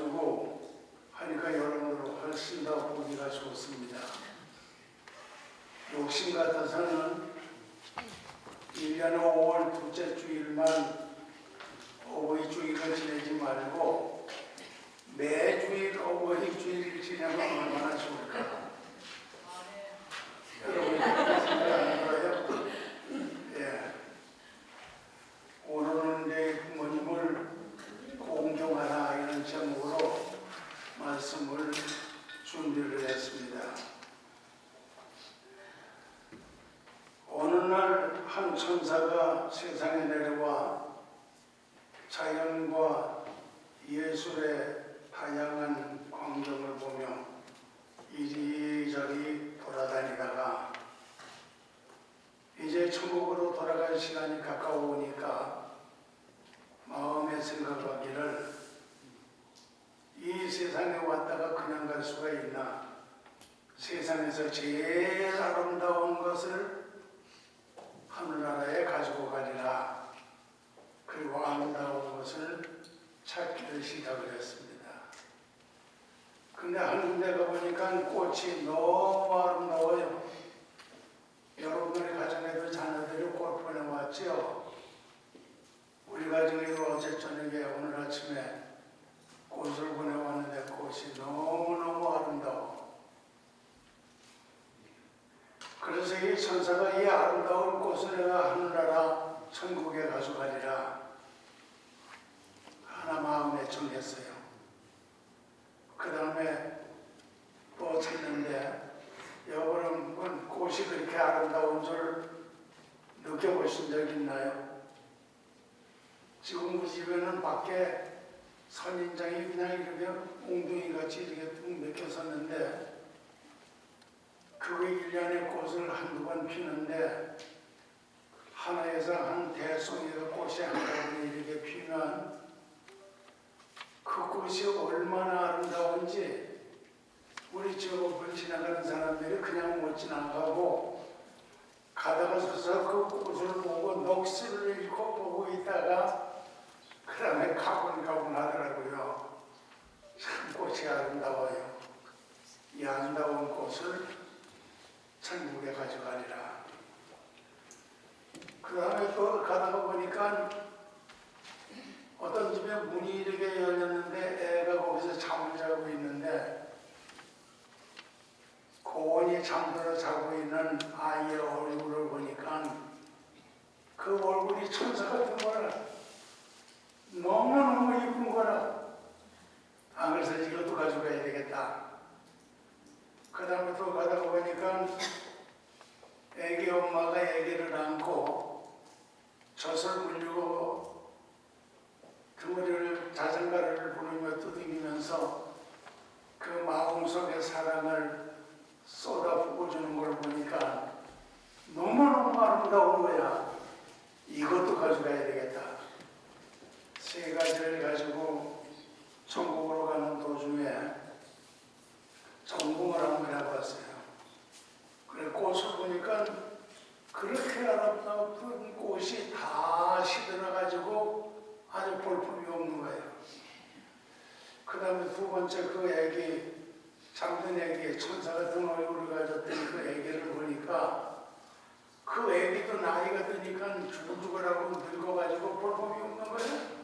가지고 하니까 여러분들 훨씬 더 보기가 좋습니다. 욕심 같아서는 1년 5월 둘째 주일만 어버이 주일을 지내지 말고 매주일 어버이 주일을 지내면 얼마나 좋을까? 여러분이 그렇게 생각하는 거예요? 예. 오늘은 내 부모님을 공경하라 이런 제목으로 말씀을 준비를 했습니다. 어느 날 한 천사가 세상에 내려와 자연과 예술의 다양한 광경을 보며 이리저리 돌아다니다가 이제 천국으로 돌아갈 시간이 가까우니까 마음에 생각하기를 이 세상에 왔다가 그냥 갈 수가 있나? 세상에서 제일 아름다운 것을 하늘나라에 가지고 가리라. 그리고 아름다운 것을 찾기를 시작을 했습니다. 근데 한 군데 가보니까 꽃이 너무 아름다워요. 여러분들의 가정에도 자녀들이 꽃 보내왔죠? 우리 가정에도 어제 저녁에 오늘 아침에 꽃을 보내왔는데 꽃이 너무너무 아름다워. 그래서 이 천사가 이 아름다운 꽃을 내가 하늘나라 천국에 가져가리라 하나 마음에 정했어요. 그 다음에 또 찾는데 여러분 꽃이 그렇게 아름다운 줄 느껴보신 적 있나요? 지금 우리 집에는 밖에 선인장이 그냥 이렇게 웅둥이같이 이렇게 뚝 맥혀섰는데 그게 1년에 꽃을 한두 번 피는데 하나에서 한 대송이가 꽃이 한꺼번에 이렇게 피면 그 꽃이 얼마나 아름다운지 우리 지역을 지나가는 사람들이 그냥 못 지나가고 가다가 서서 그 꽃을 보고 넋을 잃고 보고 있다가 그 다음에 가뿐가뿐 하더라고요. 참 꽃이 아름다워요. 이 아름다운 꽃을 천국에 가져가리라. 그 다음에 또 가다가 보니까 어떤 집에 문이 이렇게 열렸는데 애가 거기서 잠을 자고 있는데 고온히 잠들어 자고 있는 아이의 얼굴을 보니까 그 얼굴이 천사 같은 거라. 너무너무 예쁜 거라. 아, 그래서 이것도 가져가야 되겠다. 그 다음에 또 가다가 보니까 애기 엄마가 애기를 안고 젖을 물리고 등어리를 자전거를 부르며 두드리면서 그 마음속의 사랑을 쏟아부어 주는 걸 보니까 너무너무 아름다운 거야. 이것도 가져가야 되겠다. 세 가지를 가지고 천국으로 가는 도중에 전공을 한번 해봤어요. 그래 꽃을 보니까 그렇게 아름다운 꽃이 다 시들어가지고 아주 볼품이 없는 거예요. 그 다음에 두 번째 그 애기, 잠든 애기, 천사 같은 얼굴을 가졌던 그 애기를 보니까 그 애기도 나이가 드니까 죽어라고 늙어가지고 볼품이 없는 거예요.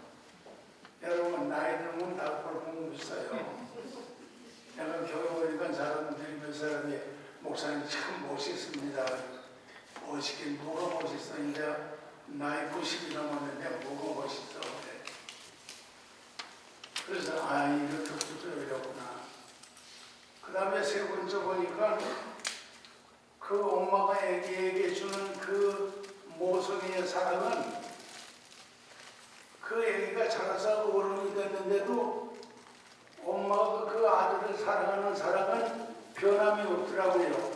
여러분 나이 들면 다 볼품이 있어요. 내가 교회 보니까 사람들이 몇 사람이 목사님 참 멋있습니다. 멋있긴 뭐가 멋있어. 이제 나이 90이 넘었는데 뭐가 멋있어. 그래. 그래서 아 이렇게 부드러우려구나. 그 다음에 세 번째 보니까 그 엄마가 애기에게 주는 그 모성이의 사랑은 그 애기가 자라서 어른이 됐는데도 엄마가 그 아들을 사랑하는 사랑은 변함이 없더라고요.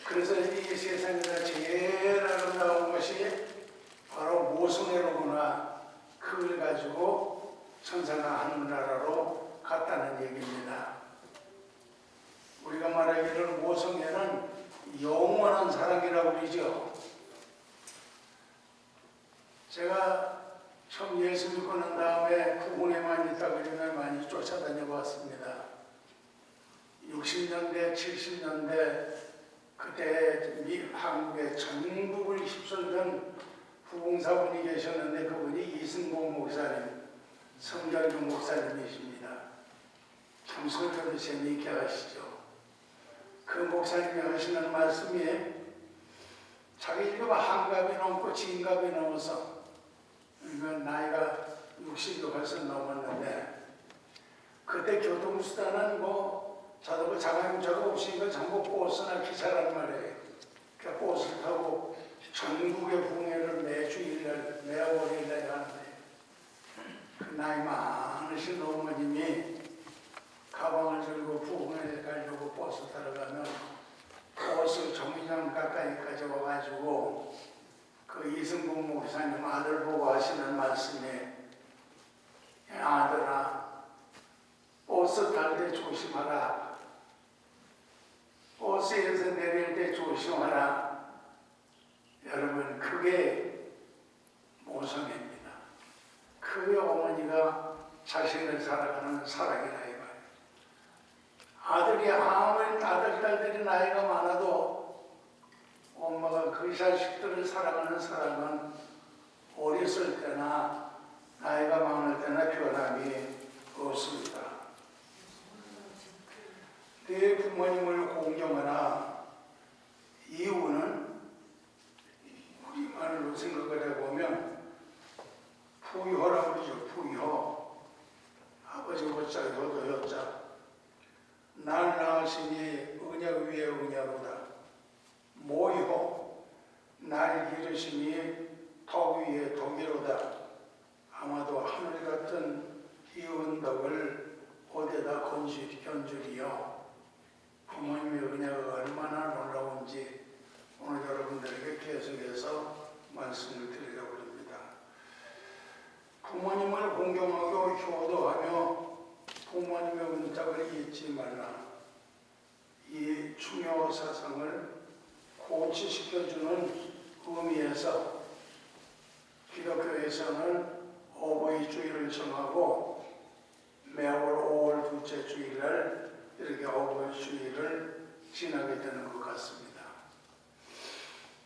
그래서 이 세상에서 제일 아름다운 것이 바로 모성애로구나. 그걸 가지고 천사가 하늘나라로 갔다는 얘기입니다. 우리가 말하기를 모성애는 영원한 사랑이라고 그러죠. 제가 처음 예수 믿고 난 다음에 부흥회만 있다 그러면 많이 쫓아다녀 봤습니다. 60년대, 70년대 그때 한국의 전국을 휩쓸던 부흥사분이 계셨는데 그분이 이승복 목사님, 성결교 목사님이십니다. 참 설교도 재미있게 하시죠. 그 목사님이 하시는 말씀이 자기 지금 한갑이 넘고 진갑이 넘어서 이건 나이가 60도 벌써 넘었는데 그때 교통수단은 자전거 자가용차가 없으니까 전부 버스나 기차란 말이에요. 그러니까 버스를 타고 전국의 부흥회를 매주일날 매월일날 하는데 그 나이 많으신 어머님이 가방을 들고 부흥회에 가려고 버스 타러 가면 버스 정류장 가까이까지 와가지고 그 이승복 목사님 아들 보고 하시는 말씀이 아들아 버스 탈 때 조심하라. 버스에서 내릴 때 조심하라. 여러분 그게 모성애입니다. 그게 어머니가 자신을 사랑하는 사랑이라 이거예요. 아들이 아무리 딸들이 나이가 많아도 엄마가 그 자식들을 사랑하는 사랑은 어렸을 때나 나이가 많을 때나 변함이 없습니다. 내 부모님을 공경하나 이유는 우리말로 생각을 해보면 부효라고 그러죠. 부효. 아버지 호자 효도 효자. 날 낳으시니 은혜 위에 은혜로다. 모효. 날 기르시니 덕 위에 덕이로다. 아마도 하늘 같은 기운 덕을 어디다 견줄이요. 부모님의 은혜가 얼마나 놀라운지 오늘 여러분들에게 계속해서 말씀을 드리려고 합니다. 부모님을 공경하고 효도하며 부모님의 은탁을 잊지 말라. 이 중요 사상을 고치시켜주는 의미에서 기독교에서는 어버이주일을 정하고 매월 5월 둘째 주일날 이렇게 어버이주일을 지나게 되는 것 같습니다.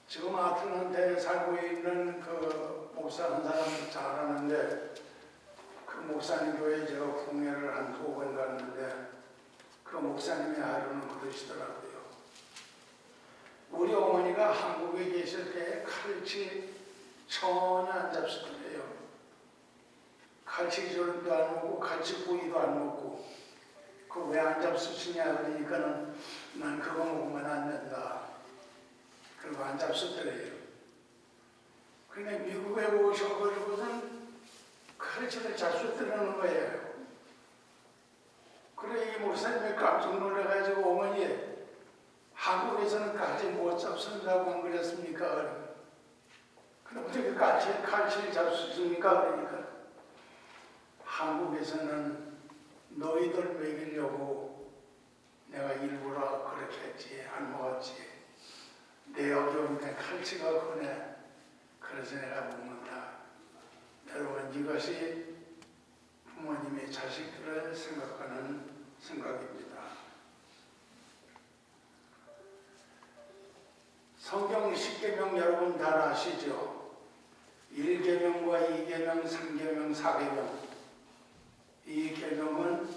지금 아틀란타에 살고 있는 그 목사 한 사람 잘 아는데 그 목사님 교회에 제가 부흥회를 한 2번 갔는데 그 목사님이 하루는 그러시더라고요. 우리 어머니가 한국에 계실 때 칼치 전혀 안 잡수더래요. 칼치기조림도 안 먹고 칼치구이도 안 먹고 그 왜 안 잡수시냐 그러니까는 난 그거 먹으면 안 된다. 그리고 안 잡수더래요. 근데 미국에 오셔가지고는 칼치를 잡수더라는 거예요. 그래 이 목사님이 깜짝 놀라가지고 어머니 한국에서는 칼치 못 잡순다고 안 그랬습니까? 그럼 어떻게 칼치를 잡수십니까? 그러니까 한국에서는 너희들 먹이려고 내가 일부러 그렇게 했지 안 먹었지. 내 여기 오니까 칼치가 크네. 그래서 내가 먹는다. 여러분 이것이 부모님이 자식들을 생각하는 생각입니다. 성경 10계명 여러분 다 아시죠? 1계명과 2계명, 3계명, 4계명. 이 계명은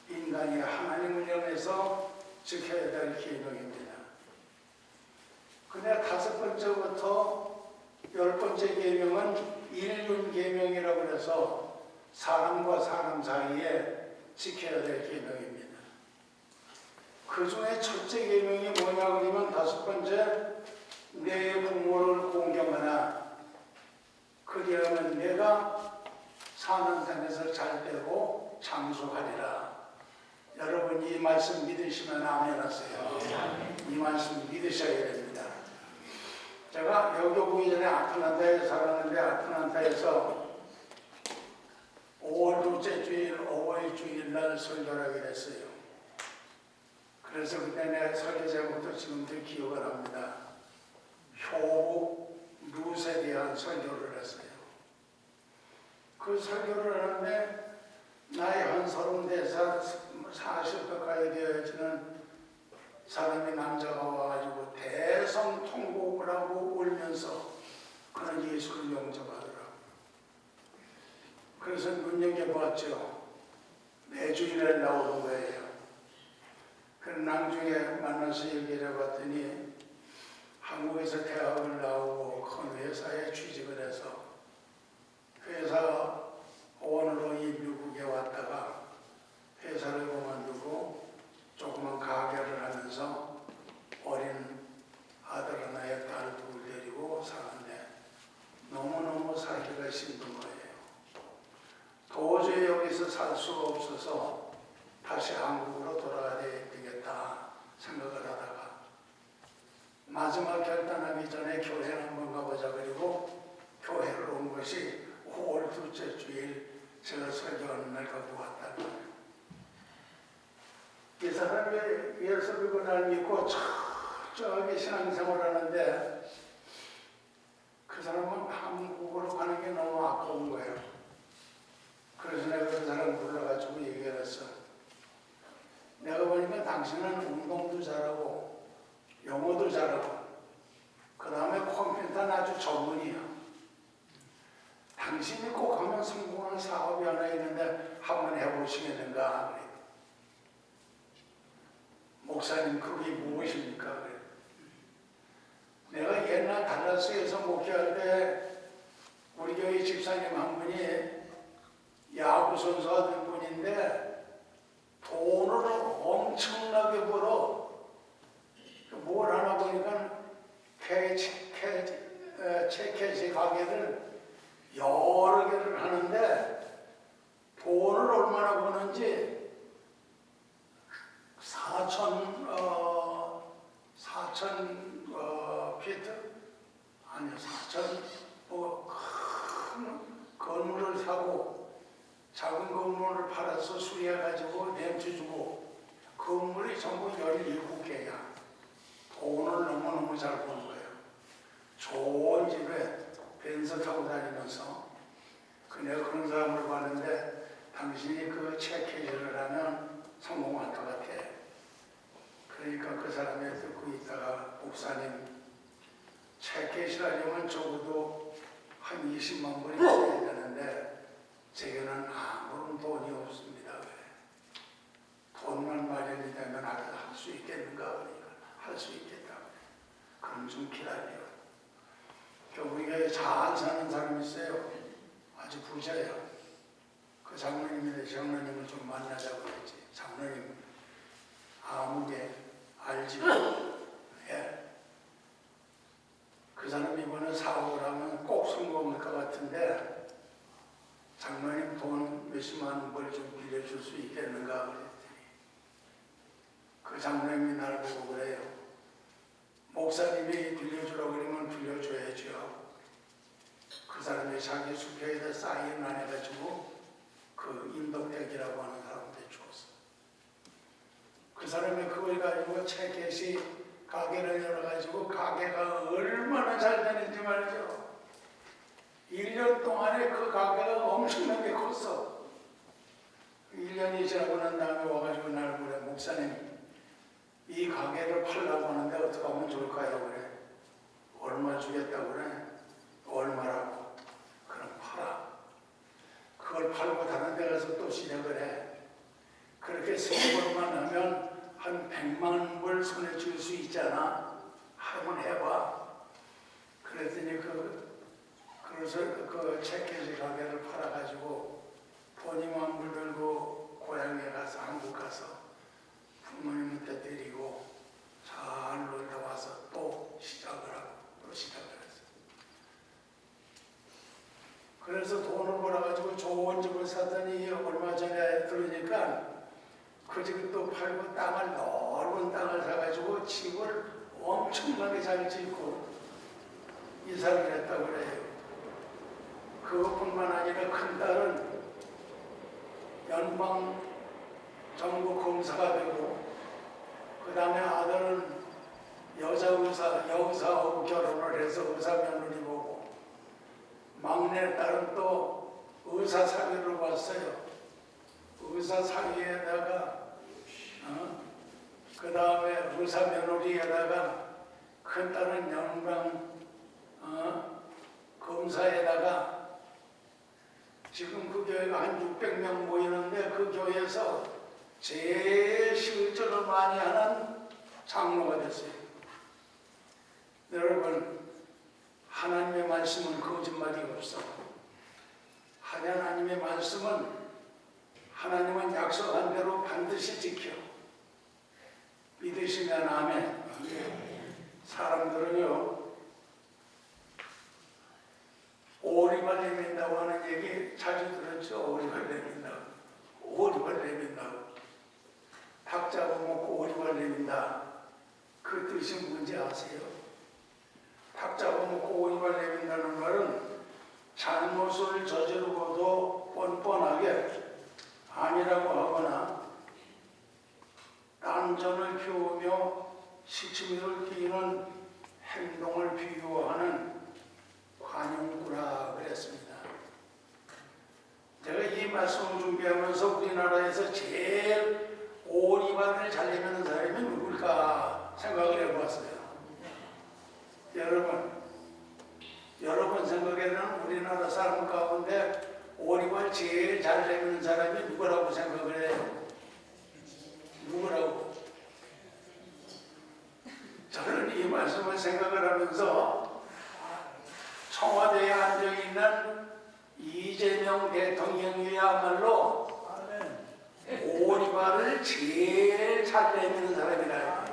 인간이 하나님을 향해서 지켜야 될 계명입니다. 근데 5번째부터 10번째 계명은 일륜계명이라고 해서 사람과 사람 사이에 지켜야 될 계명입니다. 그 중에 첫째 계명이 뭐냐 그러면 5번째 내 부모를 공경하나 그리하면 내가 사는 땅에서 잘되고 장수하리라. 여러분 이 말씀 믿으시면 아멘 하세요. 이 말씀 믿으셔야 됩니다. 제가 여기 오기 전에 아틀란타에 살았는데 아틀란타에서 5월 둘째 주일 어버이 주일날 설교를 하게 됐어요. 그래서 그때 내 설교 제목도 지금도 기억을 합니다. 효복 룻에 대한 설교를 했어요. 그 설교를 하는데 나이 한 34살, 40대 가까이 되어지는 사람이 남자가 와가지고 대성통곡을 하고 울면서 그는 예수를 영접하더라고. 그래서 눈여겨봤죠. 매주일에 나오는 거예요. 그래서 나중에 만나서 얘기를 해봤더니 한국에서 대학을 나오고 큰 회사에 취직을 해서 회사 원으로 이 미국에 왔다가 회사를 그만두고 조그만 가게를 하면서 어린 아들 하나에 딸 둘 데리고 사는데 너무너무 살기가 힘든 거예요. 도저히 여기서 살 수가 없어서 다시 한국으로 돌아가야 되겠다 생각을 하다가 마지막 결단하기 전에 교회를 한번 가보자. 그리고 교회를 온 것이 5월 둘째 주일 제가 설교하는 날 거기 왔다는 거예요. 이 사람이 예수 믿고 날 믿고 철저하게 신앙생활을 하는데 그 사람은 한국으로 가는 게 너무 아까운 거예요. 그래서 내가 그 사람 불러가지고 얘기를 했어. 내가 보니까 당신은 운동도 잘하고 영어도 잘하고 그 다음에 컴퓨터는 아주 전문이야. 당신이 꼭 하면 성공한 사업이 하나 있는데 한번 해보시겠는가? 그래. 목사님 그게 무엇입니까? 그래. 내가 옛날 달라스에서 목회할 때 우리 교회 집사님 한 분이 야구 선수 하던 분인데 돈을 엄청나게 벌어. 뭘 하나 보니까 채캐시 가게를 여러 개를 하는데 돈을 얼마나 버는지 4천 피트? 아니요, 4천 큰 건물을 사고 작은 건물을 팔아서 수리해가지고 렌트 주고 건물이 전부 17개야. 돈을 너무너무 잘 버는 거예요. 좋은 집에 벤츠 타고 다니면서 내가 그런 사람을 봤는데 당신이 그 체크를 하면 성공할 것 같아. 그러니까 그 사람이 듣고 있다가 목사님 체크하려면 적어도 한 20만 불이 있어야 되는데 제게는 아무런 돈이 없습니다. 왜? 돈만 마련이 되면 할 수 있겠는가? 그러니까 할 수 있겠다. 그럼 좀 기다려. 우리가 잘 사는 사람이 있어요. 아주 부자예요. 그 장로님인데 장로님을 좀 만나자고 그랬지. 장로님 아무개 알지? 예. 그 사람이 이번에 사업을 하면 꼭 성공할 것 같은데 장로님 돈 몇십만 불 좀 빌려줄 수 있겠는가 그랬더니 그 장로님이 나를 보고 그래요. 목사님이 빌려주라고 그러면 빌려줘야죠. 그 사람이 자기 수표에다 사인 안 해가지고 그 인덕대기라고 하는 사람한테 줬어. 그 사람이 그걸 가지고 채켓이 가게를 열어가지고 가게가 얼마나 잘 되는지 말이죠. 1년 동안에 그 가게가 엄청나게 컸어. 1년이 지나고 난 다음에 와가지고 나를 그래. 목사님 이 가게를 팔려고 하는데 어떻게 하면 좋을까요? 그래. 얼마 주겠다고 그래. 얼마라고. 그럼 팔아. 그걸 팔고 다른 데 가서 또 시작을 해. 그렇게 세번만 하면 한 100만 불 손에 줄 수 있잖아. 한번 해봐. 그랬더니 그래서 그 체크지 가게를 팔아가지고 돈이만 불 들고 고향에 가서 한국 가서 부모님한테 드리고 잘 놀다 와서 또 시작을 하고 또 시작을 했어요. 그래서 돈을 벌어가지고 좋은 집을 사더니 얼마 전에 들으니까 그 집을 또 팔고 넓은 땅을 사가지고 집을 엄청나게 잘 짓고 이사를 했다고 그래요. 그것뿐만 아니라 큰 딸은 연방 정부 검사가 되고 그 다음에 아들은 여의사하고 결혼을 해서 의사 며느리 보고 막내 딸은 또 의사 사위를 봤어요. 의사 사위에다가 그 다음에 의사 며느리에다가 큰딸은 영광 검사에다가 지금 그 교회가 한 600명 모이는데 그 교회에서 제일 실전을 많이 하는 장로가 됐어요. 여러분, 하나님의 말씀은 거짓말이 없어. 하나님의 말씀은 하나님은 약속한 대로 반드시 지켜. 믿으시면 아멘. 사람들은요, 오리발 내민다고 하는 얘기 자주 들었죠. 오리발 내민다고. 오리발 내민다고. 닭 잡아먹고 오리발 내민다. 그 뜻이 뭔지 아세요? 닭 잡아먹고 오리발 내민다는 말은 잘못을 저지르고도 뻔뻔하게 아니라고 하거나 딴전을 피우며 시치미를 끼는 행동을 비유하는 관용구라 그랬습니다. 제가 이 말씀을 준비하면서 우리나라에서 제일 오리발을 잘 내미는 사람이 누굴까 생각을 해보았어요. 여러분 생각에는 우리나라 사람 가운데 오리발 제일 잘 내미는 사람이 누구라고 생각을 해요? 누구라고? 저는 이 말씀을 생각을 하면서 청와대에 앉아있는 이재명 대통령이야말로 오리발을 제일 잘 내미는 사람이라.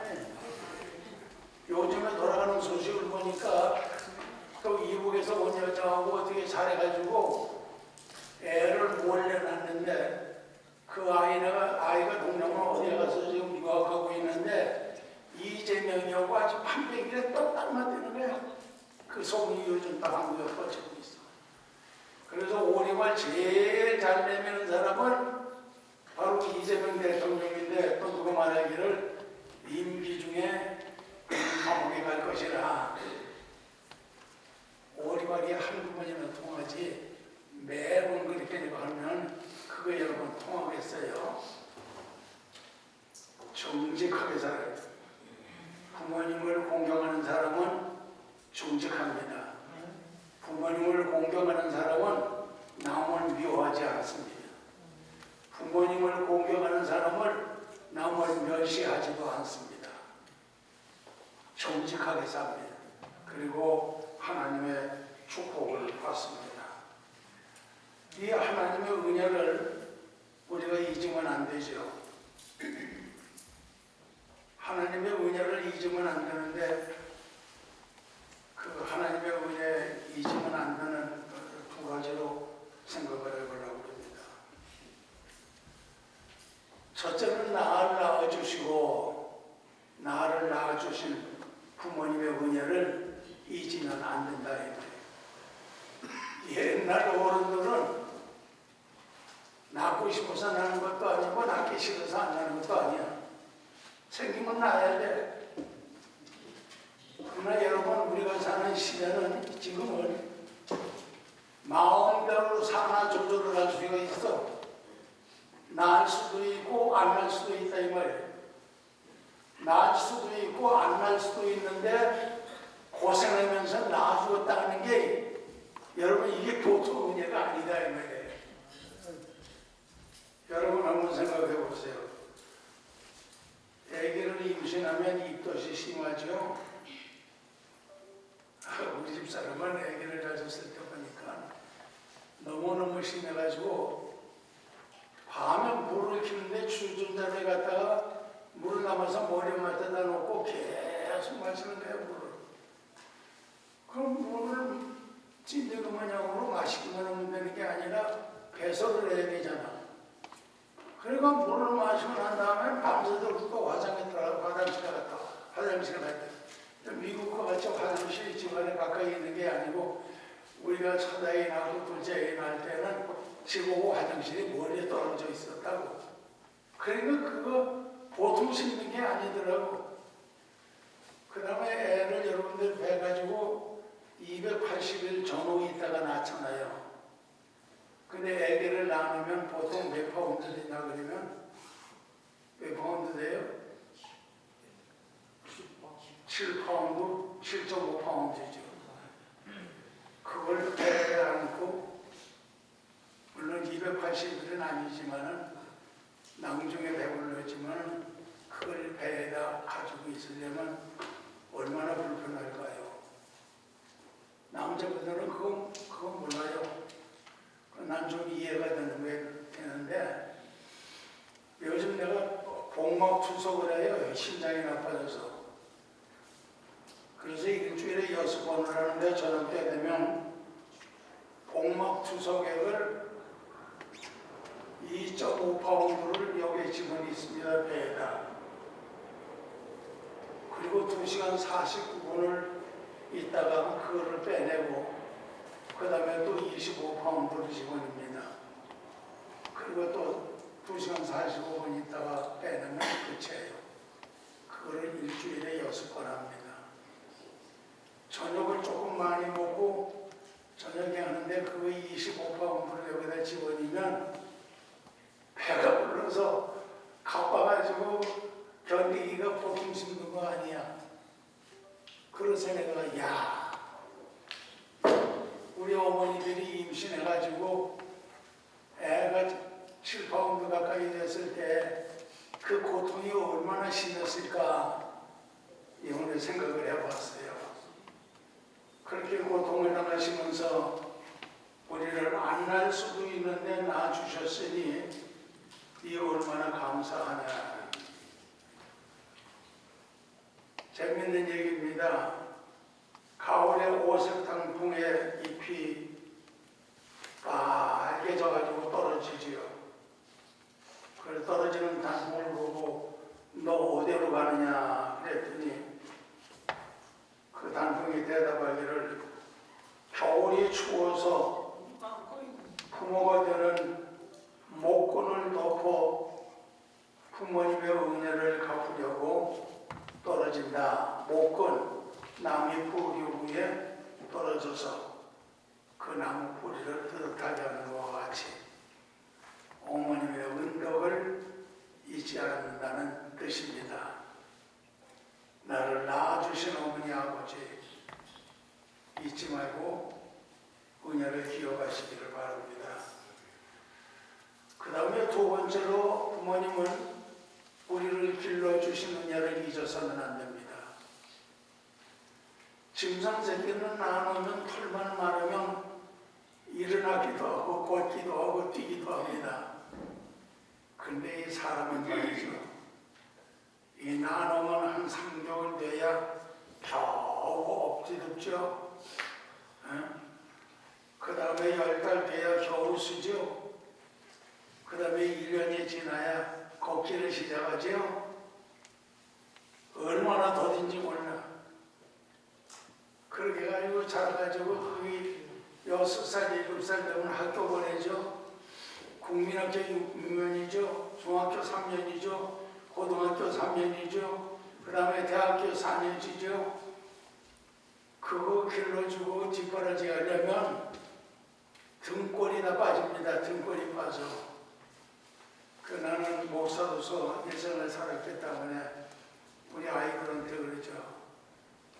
요즘에 돌아가는 소식을 보니까 또 이북에서 온 여자하고 어떻게 잘해가지고 애를 몰래 낳는데 그 아이가 동남아 어디에 가서 지금 유학하고 있는데 이재명이하고 아주 판백이래 똑딱 맞대는 거야. 그 소문이 요즘 딱 한국에 퍼지고 있어. 그래서 오리발 제일 잘 내미는 사람은 바로 이재명 대통령인데 또 누가 말하기를 임기 중에 감옥에 갈 것이라. 오리발이 한두 번이나 통하지 매번 그렇게 하면 그거 여러분 통하겠어요? 정직하게 살아요. 부모님을 공경하는 사람은 정직합니다. 부모님을 공경하는 사람은 남을 미워하지 않습니다. 부모님을 공경하는 사람은 남을 멸시하지도 않습니다. 정직하게 삽니다. 그리고 하나님의 축복을 받습니다. 이 하나님의 은혜를 우리가 잊으면 안 되죠. 하나님의 은혜를 잊으면 안 되는데 그 하나님의 은혜 잊으면 안 되는 두 가지로 생각을 해보려고 합니다. 첫째는 나를 낳아주시고 나를 낳아주신 부모님의 은혜를 잊으면 안 된다. 옛날 어른들은 낳고 싶어서 낳는 것도 아니고 낳기 싫어서 안 낳는 것도 아니야. 생기면 낳아야 돼. 그러나 여러분, 우리가 사는 시대는 지금은 마음대로 산하 조절을 할 수가 있어. 낳을 수도 있고 안 낳을 수도 있다 이 말이에요. 낳을 수도 있고 안 낳을 수도 있는데 고생하면서 낳아주었다는 게 여러분 이게 보통 은혜가 아니다 이 말이에요. 여러분 한번 생각해 보세요. 아기를 임신하면 입덧이 심하죠. 우리 집 사람은 아기를 가졌을 때 보니까 너무너무 심해가지고 밤에 물을 키는데 주전자를 갖다가 물을 남아서 머리에 맞다 놓고 계속 마시는 거예요, 물을. 그럼 물을 찐득이만냥으로 마시기만 하면 되는 게 아니라 배설을 해야 되잖아. 그러니까 물을 마시고 난 다음에 밤새도록 또 화장실에 갈 때. 미국과 같이 화장실이 집안에 가까이 있는 게 아니고 우리가 첫 아이 낳고 둘째 아이 낳을 때는 집하고 화장실이 멀리 떨어져 있었다고. 그러니까 그거 보통 씻는 게 아니더라고. 그 다음에 애를 여러분들 배 가지고 280일 전후 있다가 낳잖아요. 근데 애기를 낳으면 보통 몇 파운드 되냐 그러면 몇 파운드 돼요? 7파운드, 7.5파운드죠. 그걸 배에 안고 물론 280일은 아니지만은 나중에 배불렀지만 그걸 배에다 가지고 있으려면 얼마나 불편할까요? 남자분들은 그건 몰라요. 난 좀 이해가 되는데 요즘 내가 복막 투석을 해요. 심장이 나빠져서. 그래서 일주일에 6번을 하는데 저녁 때 되면 복막 투석액을 2.5파운드를 여기에 집어넣 있습니다. 배에다. 그리고 2시간 49분을 있다가 그거를 빼내고 그 다음에 또 25파운드를 집어넣습니다. 그리고 또 2시간 45분 있다가 빼내면 끝이에요. 그거를 일주일에 6번 합니다. 저녁을 조금 많이 먹고 저녁에 하는데 그거 25파운드를 여기다 집어넣으면 배가 불러서 가빠가지고 견디기가 보통 힘든 거 아니야. 그래서 내가 우리 어머니들이 임신해가지고 애가 7파운드 가까이 됐을 때 그 고통이 얼마나 심했을까 이번에 생각을 해봤어요. 그렇게 고통을 당하시면서 우리를 안 날 수도 있는데 낳아주셨으니 이 얼마나 감사하냐. 재밌는 얘기입니다. 가을에 오색탕풍에 잎이 빨개져가지고 떨어지지요. 그래서 떨어지는 단풍을 보고 너 어디로 가느냐 그랬더니 그 단풍이 대답하기를 겨울이 추워서 부모가 되는 목건을 덮어 부모님의 은혜를 갚으려고 떨어진다. 목건, 나무 뿌리 위에 떨어져서 그 나무 뿌리를 뜨뜻하게 하는 것과 같이 어머님의 은덕을 잊지 않는다는 뜻입니다. 나를 낳아주신 어머니 아버지 잊지 말고 은혜를 기억하시기를 바랍니다. 그 다음에 두 번째로 부모님은 우리를 길러주신 은혜를 잊어서는 안 됩니다. 짐승 새끼는 낳아놓으면 털만 마르면 일어나기도 하고 걷기도 하고 뛰기도 합니다. 근데 이 사람은 말이죠. 이 낳아놓으면 한 3개월 돼야 겨우 엎드렸죠. 그 다음에 10달 돼야 겨우 쓰죠. 그 다음에 1년이 지나야 걷기를 시작하죠. 얼마나 더딘지 몰라. 그렇게 가지고 자라가지고 그게 6살, 7살 되면 학교 보내죠. 국민학교 6년이죠. 중학교 3년이죠. 고등학교 3년이죠. 그 다음에 대학교 4년이죠. 그거 길러주고 뒷바라지 하려면 등골이 다 빠집니다. 등골이 빠져. 나는 목사로서 일생을 살았기 때문에 우리 아이들한테 그러죠.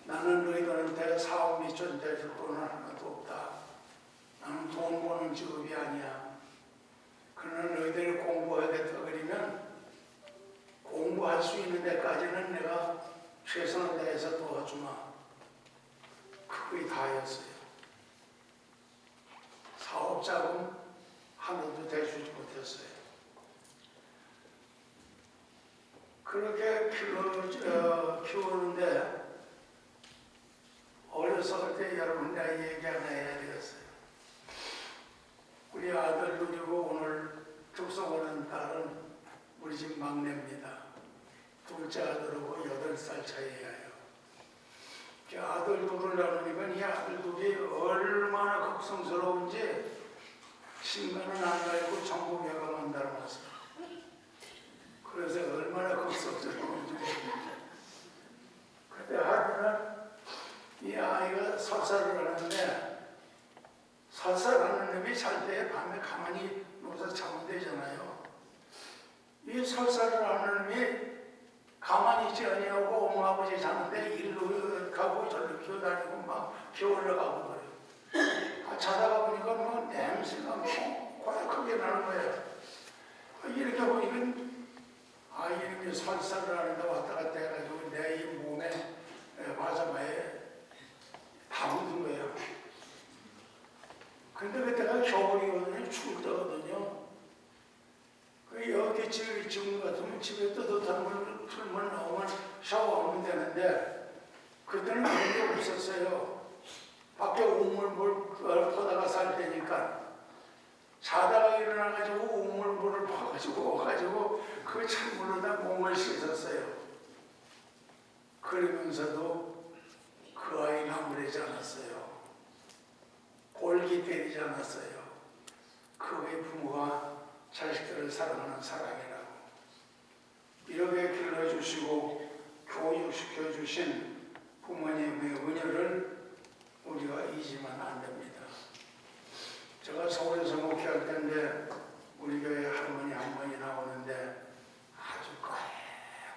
나는 너희들한테 사업 미천대에서 돈 하나도 없다. 나는 돈 버는 직업이 아니야. 그러나 너희들이 공부하겠다 그러면 공부할 수 있는 데까지는 내가 최선을 다해서 도와주마. 그게 다였어요. 사업자금 하나도 대주지 못했어요. 그렇게 키우는데 어렸을 때 여러분 내가 얘기 하나 해야 되겠어요. 우리 아들 누리고 오늘 특성하는 딸은 우리 집 막내입니다. 둘째 아들하고 8살 차이예요. 그 아들 둘을 나누니까 이 아들 둘이 얼마나 극성스러운지 신간은 안 알고 전국여가만 닮았어요. 그래서 얼마나 극성스러운지 모릅니다. 그때 하루는 이 아이가 설사를 하는데 설사라는 놈이 잘 때 밤에 가만히 누워서 자면 되잖아요. 이 설사를 하는 놈이 가만히 있지 아니하고 엄마 아버지 자는데 일로 가고 저로 기어다니고 막 기어올라가고 그래요. 자다가 보니까 뭐 냄새가 고약하게 나는 거예요. 이렇게 보니까 이놈이 설사를 하는데 왔다 갔다 해가지고 내 이 몸에 마자마에 다 묻은 거예요. 근데 그때가 겨울이거든요. 추울 때거든요. 여기 지금 같으면 집에 따뜻한 물 틀면 나오면 샤워하면 되는데 그때는 그런 게 없었어요. 밖에 우물물 퍼다가 살 때니까 자다가 일어나가지고 우물물을 퍼가지고 와가지고 그 찬물로다 몸을 씻었어요. 그러면서도 그 아이는 아무래지 않았어요. 골기 때리지 않았어요. 그의 부모가 자식들을 사랑하는 사랑이라고. 이렇게 길러주시고 교육시켜주신 부모님의 은혜를 우리가 잊으면 안 됩니다. 제가 서울에서 목회할 때인데 우리 교회 할머니 한 분이 나오는데 아주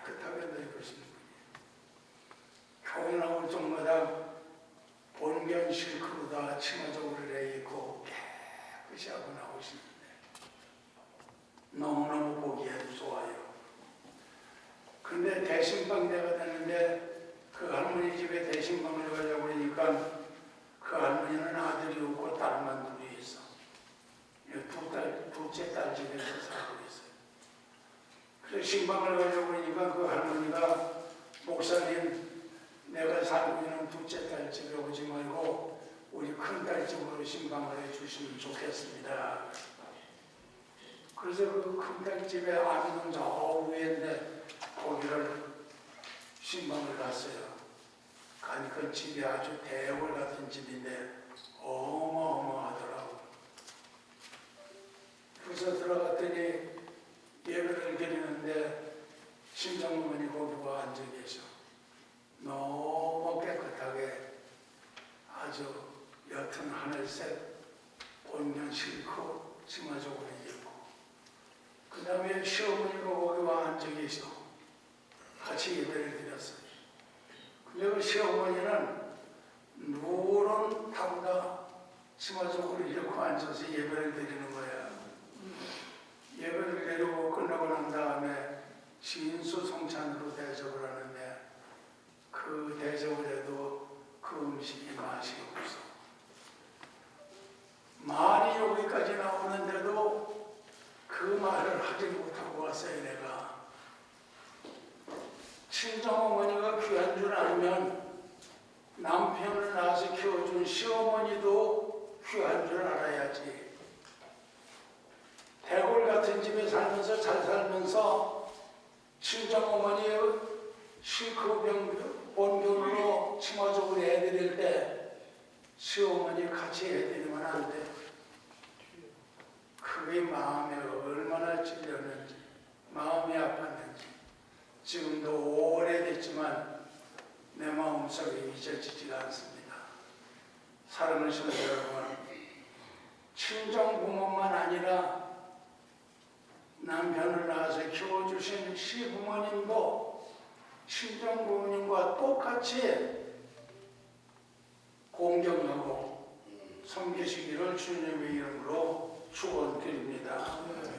깨끗하게 늙으신 분이에요. 교회 나올 때마다 본견 실크로다 치마저고를 내입고 깨끗이 하고 나오시는데 너무너무 보기에도 좋아요. 근데 대신방 때가 되는데 그 할머니 집에 대신방을 가려고 그러니까 그 할머니는 아들이 없고 딸만 둘이 있어. 둘째 딸 집에서 살고 있어요. 그래서 신방을 가려고 그러니까 그 할머니가 목사님 내가 살고 있는 둘째 딸 집에 오지 말고 우리 큰 딸 집으로 신방을 해주시면 좋겠습니다. 그래서 그 큰 딸 집에 아비는 저 위에인데 거기를 신방을 갔어요. 가니까 집이 아주 대궐 같은 집인데 어마어마하더라고. 그래서 들어갔더니 예배를 드리는데 신장모님이 거기 와 앉아 계셔. 너무 깨끗하게 아주 옅은 하늘색 본면 실크 치마저고리 입고 그 다음에 시어머니가 거기 와 앉아 계셔. 같이 예배를 드렸어요. 근데 그 시어머니는 누런 타보다 치마저고리 입고 앉아서 예배를 드리는 거야. 예배를 드리고 끝나고 난 다음에 진수성찬으로 대접을 하는데 그 대접을 해도 그 음식이 맛이 없어. 말이 여기까지 나오는데도 그 말을 하지 못하고 왔어요. 내가 친정어머니가 귀한 줄 알면 남편을 낳아서 키워준 시어머니도 귀한 줄 알아야지. 대골 같은 집에 살면서 잘 살면서 친정어머니의 실크병 본경으로 치마적으로 해드릴 때 시어머니 같이 해드리면 안 돼. 그게 마음에 얼마나 찔렸는지 마음이 아팠는지 지금도 오래됐지만 내 마음속에 잊어지지가 않습니다. 사랑하시는 여러분, 친정부모만 아니라 남편을 낳아서 키워주신 시부모님도 친정부모님과 똑같이 공경하고 섬기시기를 주님의 이름으로 축원드립니다.